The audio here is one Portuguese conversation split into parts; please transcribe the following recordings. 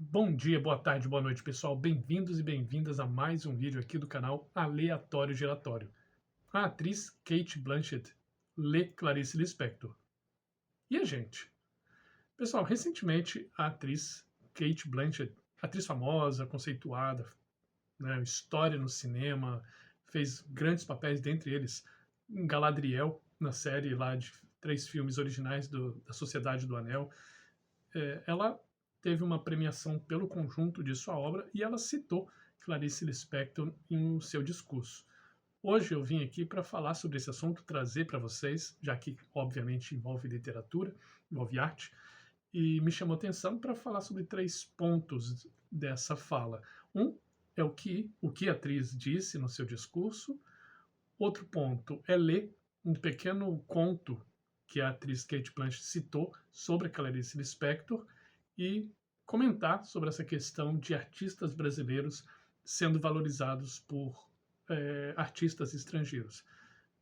Bom dia, boa tarde, boa noite, pessoal. Bem-vindos e bem-vindas a mais um vídeo aqui do canal Aleatório Giratório. A atriz Cate Blanchett lê Clarice Lispector. E a gente? Pessoal, recentemente a atriz Cate Blanchett, atriz famosa, conceituada, né, história no cinema, fez grandes papéis, dentre eles Galadriel, na série lá de 3 filmes originais da Sociedade do Anel. Ela teve uma premiação pelo conjunto de sua obra e ela citou Clarice Lispector em seu discurso. Hoje eu vim aqui para falar sobre esse assunto, trazer para vocês, já que obviamente envolve literatura, envolve arte, e me chamou atenção para falar sobre 3 pontos dessa fala. Um é o que a atriz disse no seu discurso. Outro ponto é ler um pequeno conto que a atriz Cate Blanchett citou sobre a Clarice Lispector e comentar sobre essa questão de artistas brasileiros sendo valorizados por artistas estrangeiros.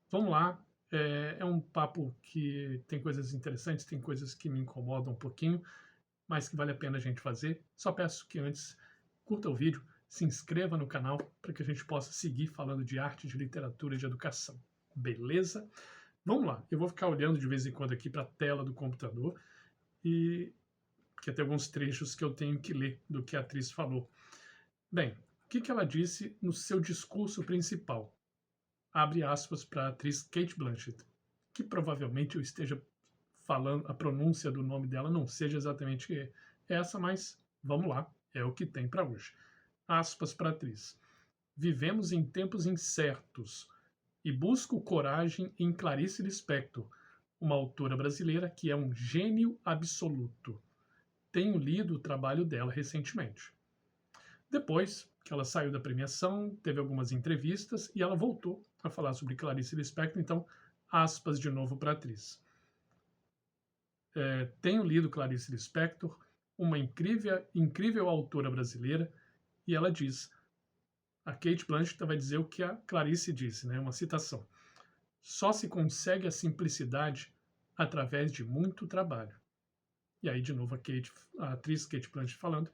Vamos lá, é um papo que tem coisas interessantes, tem coisas que me incomodam um pouquinho, mas que vale a pena a gente fazer. Só peço que antes curta o vídeo, se inscreva no canal para que a gente possa seguir falando de arte, de literatura e de educação. Beleza? Vamos lá, eu vou ficar olhando de vez em quando aqui para a tela do computador e porque tem alguns trechos que eu tenho que ler do que a atriz falou. Bem, o que ela disse no seu discurso principal? Abre aspas para a atriz Cate Blanchett, que provavelmente eu esteja falando, a pronúncia do nome dela não seja exatamente essa, mas vamos lá, é o que tem para hoje. Aspas para a atriz. Vivemos em tempos incertos e busco coragem em Clarice Lispector, uma autora brasileira que é um gênio absoluto. Tenho lido o trabalho dela recentemente. Depois que ela saiu da premiação, teve algumas entrevistas e ela voltou a falar sobre Clarice Lispector, então, aspas de novo para a atriz. Tenho lido Clarice Lispector, uma incrível autora brasileira, e ela diz, a Cate Blanchett vai dizer o que a Clarice disse, né? Uma citação. Só se consegue a simplicidade através de muito trabalho. E aí, de novo, a atriz Cate Blanchett falando.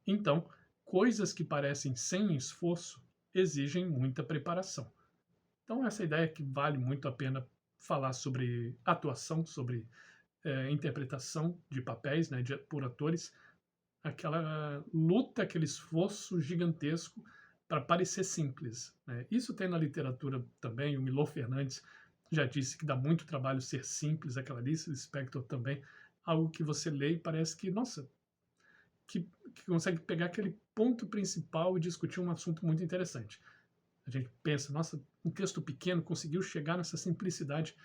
Então, coisas que parecem sem esforço exigem muita preparação. Então, essa ideia que vale muito a pena falar sobre atuação, sobre interpretação de papéis, né, por atores, aquela luta, aquele esforço gigantesco para parecer simples, né? Isso tem na literatura também. O Milor Fernandes já disse que dá muito trabalho ser simples, a Clarice Lispector também, algo que você lê e parece que, nossa, que consegue pegar aquele ponto principal e discutir um assunto muito interessante. A gente pensa, nossa, um texto pequeno conseguiu chegar nessa simplicidade,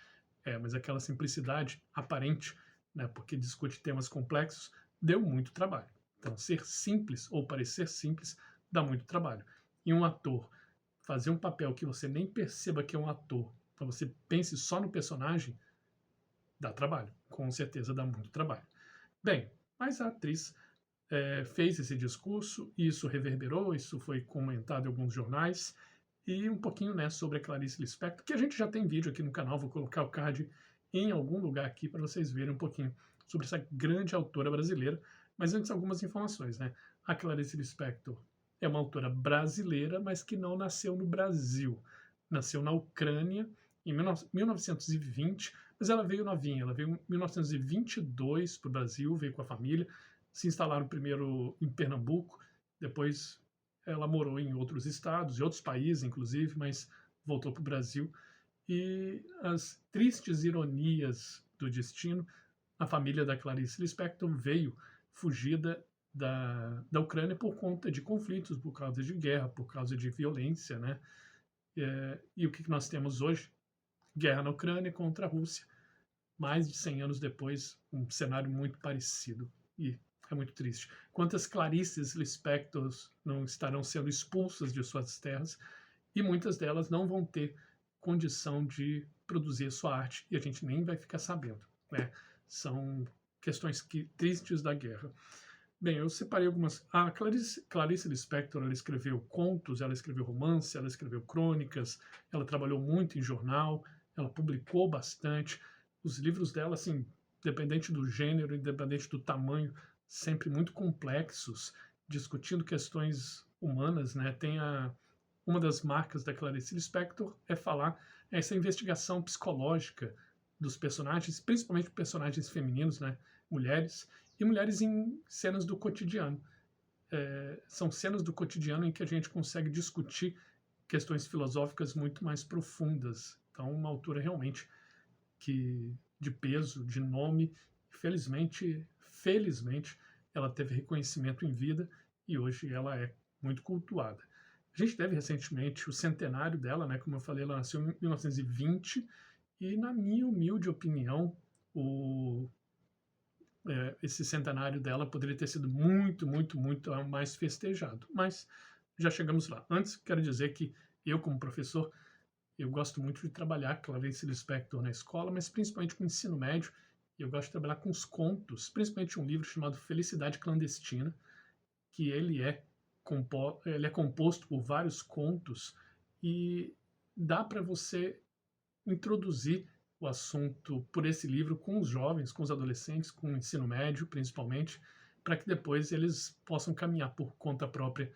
mas aquela simplicidade aparente, né, porque discute temas complexos, deu muito trabalho. Então, ser simples ou parecer simples dá muito trabalho. E um ator fazer um papel que você nem perceba que é um ator, para você pense só no personagem, dá trabalho. Com certeza dá muito trabalho. Bem, mas a atriz fez esse discurso, e isso reverberou, isso foi comentado em alguns jornais, e um pouquinho, né, sobre a Clarice Lispector, que a gente já tem vídeo aqui no canal, vou colocar o card em algum lugar aqui para vocês verem um pouquinho sobre essa grande autora brasileira. Mas antes, algumas informações, né? A Clarice Lispector é uma autora brasileira, mas que não nasceu no Brasil. Nasceu na Ucrânia em 1920, mas ela veio novinha, ela veio em 1922 para o Brasil, veio com a família, se instalaram primeiro em Pernambuco, depois ela morou em outros estados e outros países, inclusive, mas voltou para o Brasil. E as tristes ironias do destino, a família da Clarice Lispector veio fugida da Ucrânia por conta de conflitos, por causa de guerra, por causa de violência, né? E o que nós temos hoje? Guerra na Ucrânia contra a Rússia. Mais de 100 anos depois, um cenário muito parecido. E é muito triste. Quantas Clarices Lispectors não estarão sendo expulsas de suas terras, e muitas delas não vão ter condição de produzir sua arte, e a gente nem vai ficar sabendo, né? São questões tristes da guerra. Bem, eu separei algumas. A Clarice Lispector, ela escreveu contos, ela escreveu romance, ela escreveu crônicas, ela trabalhou muito em jornal, ela publicou bastante. Os livros dela, assim, independente do gênero, independente do tamanho, sempre muito complexos, discutindo questões humanas, né? Uma das marcas da Clarice Lispector é falar essa investigação psicológica dos personagens, principalmente personagens femininos, né? Mulheres, e mulheres em cenas do cotidiano. São cenas do cotidiano em que a gente consegue discutir questões filosóficas muito mais profundas. Então, uma autora realmente que de peso, de nome, felizmente, ela teve reconhecimento em vida e hoje ela é muito cultuada. A gente teve recentemente o centenário dela, né? Como eu falei, ela nasceu em 1920 e, na minha humilde opinião, esse centenário dela poderia ter sido muito, muito, muito mais festejado. Mas já chegamos lá. Antes, quero dizer que eu, como professor, eu gosto muito de trabalhar Clarice Lispector na escola, mas principalmente com o ensino médio. Eu gosto de trabalhar com os contos, principalmente um livro chamado Felicidade Clandestina, que ele é composto por vários contos e dá para você introduzir o assunto por esse livro com os jovens, com os adolescentes, com o ensino médio principalmente, para que depois eles possam caminhar por conta própria,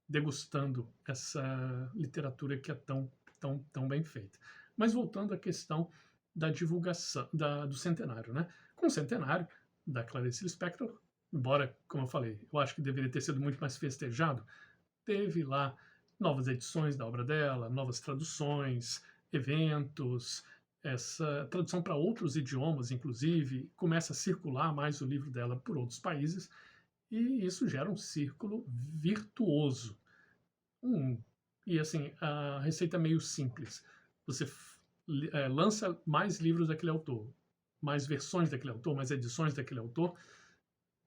degustando essa literatura que é tão bem feita. Mas voltando à questão da divulgação do centenário, né? Com o centenário da Clarice Lispector, embora, como eu falei, eu acho que deveria ter sido muito mais festejado, teve lá novas edições da obra dela, novas traduções, eventos, essa tradução para outros idiomas, inclusive, começa a circular mais o livro dela por outros países, e isso gera um círculo virtuoso. E assim, a receita é meio simples. Você lança mais livros daquele autor, mais versões daquele autor, mais edições daquele autor,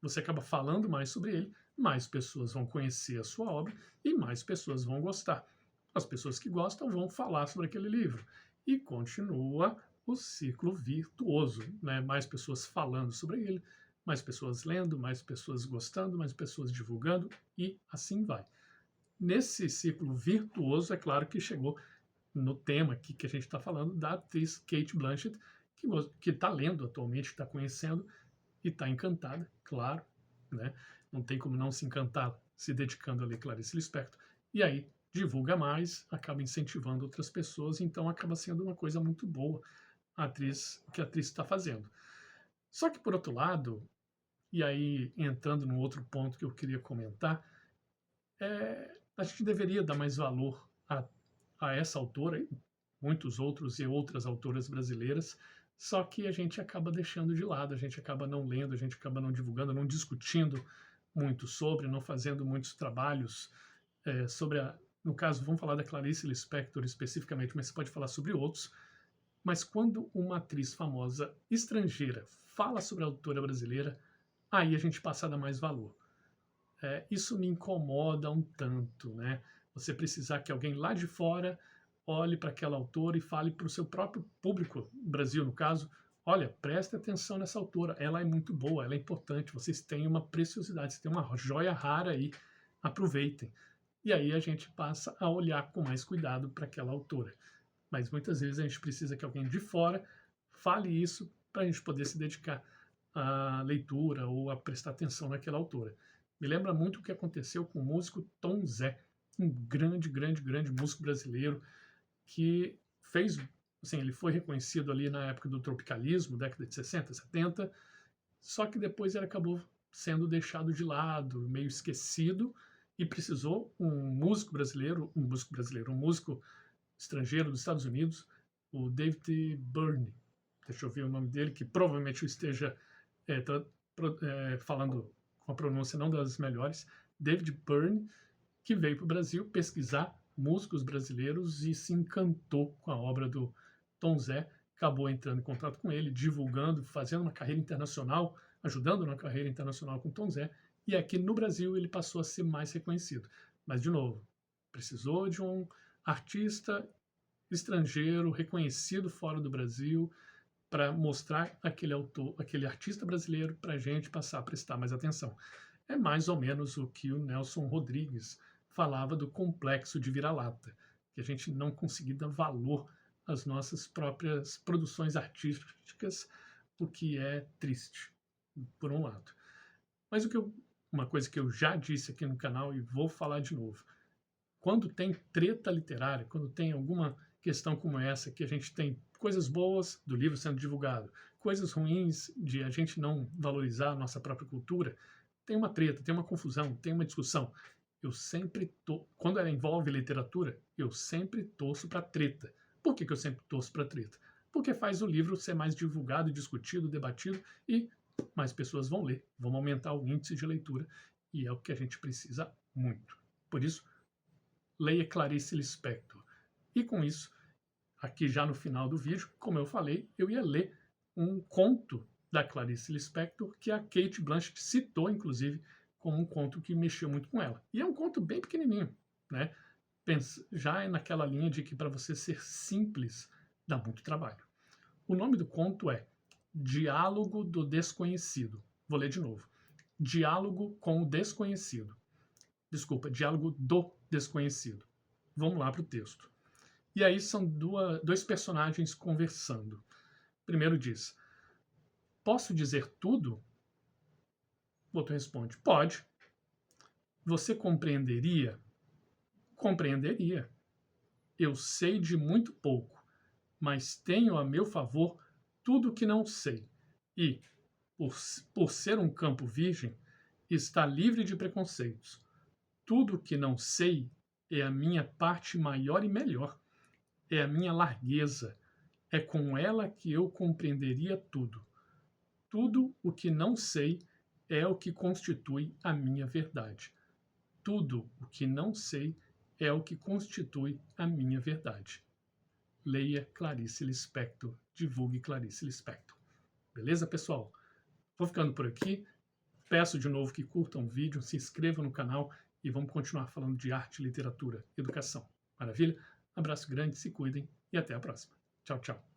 você acaba falando mais sobre ele, mais pessoas vão conhecer a sua obra e mais pessoas vão gostar. As pessoas que gostam vão falar sobre aquele livro. E continua o ciclo virtuoso, né? Mais pessoas falando sobre ele, mais pessoas lendo, mais pessoas gostando, mais pessoas divulgando e assim vai. Nesse ciclo virtuoso, é claro que chegou no tema aqui que a gente está falando da atriz Cate Blanchett, que está lendo atualmente, está conhecendo e está encantada, claro, né? Não tem como não se encantar se dedicando a ler Clarice Lispector. E aí divulga mais, acaba incentivando outras pessoas, então acaba sendo uma coisa muito boa que a atriz está fazendo. Só que, por outro lado, e aí entrando num outro ponto que eu queria comentar, a gente deveria dar mais valor a essa autora e muitos outros e outras autoras brasileiras, só que a gente acaba deixando de lado, a gente acaba não lendo, a gente acaba não divulgando, não discutindo muito sobre, não fazendo muitos trabalhos sobre no caso, vamos falar da Clarice Lispector especificamente, mas você pode falar sobre outros. Mas quando uma atriz famosa estrangeira fala sobre a autora brasileira, aí a gente passa a dar mais valor. Isso me incomoda um tanto, né? Você precisar que alguém lá de fora olhe para aquela autora e fale para o seu próprio público, Brasil no caso, olha, preste atenção nessa autora, ela é muito boa, ela é importante, vocês têm uma preciosidade, vocês têm uma joia rara aí, aproveitem. E aí a gente passa a olhar com mais cuidado para aquela autora. Mas muitas vezes a gente precisa que alguém de fora fale isso para a gente poder se dedicar à leitura ou a prestar atenção naquela autora. Me lembra muito o que aconteceu com o músico Tom Zé, um grande músico brasileiro que fez, assim, ele foi reconhecido ali na época do tropicalismo, década de 60, 70, só que depois ele acabou sendo deixado de lado, meio esquecido, e precisou um músico estrangeiro dos Estados Unidos, o David Byrne, deixa eu ver o nome dele, que provavelmente eu esteja falando com a pronúncia não das melhores, David Byrne, que veio para o Brasil pesquisar músicos brasileiros e se encantou com a obra do Tom Zé, acabou entrando em contato com ele, divulgando, fazendo uma carreira internacional, ajudando na carreira internacional com Tom Zé, e aqui no Brasil ele passou a ser mais reconhecido. Mas, de novo, precisou de um artista estrangeiro reconhecido fora do Brasil para mostrar aquele artista brasileiro para a gente passar a prestar mais atenção. É mais ou menos o que o Nelson Rodrigues falava do complexo de vira-lata, que a gente não conseguir dar valor às nossas próprias produções artísticas, o que é triste, por um lado. Mas o que eu uma coisa que eu já disse aqui no canal e vou falar de novo. Quando tem treta literária, quando tem alguma questão como essa, que a gente tem coisas boas do livro sendo divulgado, coisas ruins de a gente não valorizar a nossa própria cultura, tem uma treta, tem uma confusão, tem uma discussão. Quando ela envolve literatura, eu sempre torço para treta. Por que eu sempre torço para treta? Porque faz o livro ser mais divulgado, discutido, debatido e mais pessoas vão ler, vão aumentar o índice de leitura e é o que a gente precisa muito. Por isso, leia Clarice Lispector. E com isso, aqui já no final do vídeo, como eu falei, eu ia ler um conto da Clarice Lispector que a Cate Blanchett citou, inclusive, como um conto que mexeu muito com ela. E é um conto bem pequenininho, né? Já é naquela linha de que para você ser simples dá muito trabalho. O nome do conto é Diálogo do Desconhecido. Vou ler de novo. Diálogo com o Desconhecido. Desculpa, Diálogo do Desconhecido. Vamos lá para o texto. E aí são dois personagens conversando. Primeiro diz: posso dizer tudo? O outro responde: pode. Você compreenderia? Compreenderia. Eu sei de muito pouco, mas tenho a meu favor tudo o que não sei. E, por ser um campo virgem, está livre de preconceitos. Tudo o que não sei é a minha parte maior e melhor. É a minha largueza. É com ela que eu compreenderia tudo. Tudo o que não sei é o que constitui a minha verdade. Tudo o que não sei é o que constitui a minha verdade. Leia Clarice Lispector, divulgue Clarice Lispector. Beleza, pessoal? Vou ficando por aqui. Peço de novo que curtam o vídeo, se inscrevam no canal e vamos continuar falando de arte, literatura, educação. Maravilha? Abraço grande, se cuidem e até a próxima. Tchau, tchau.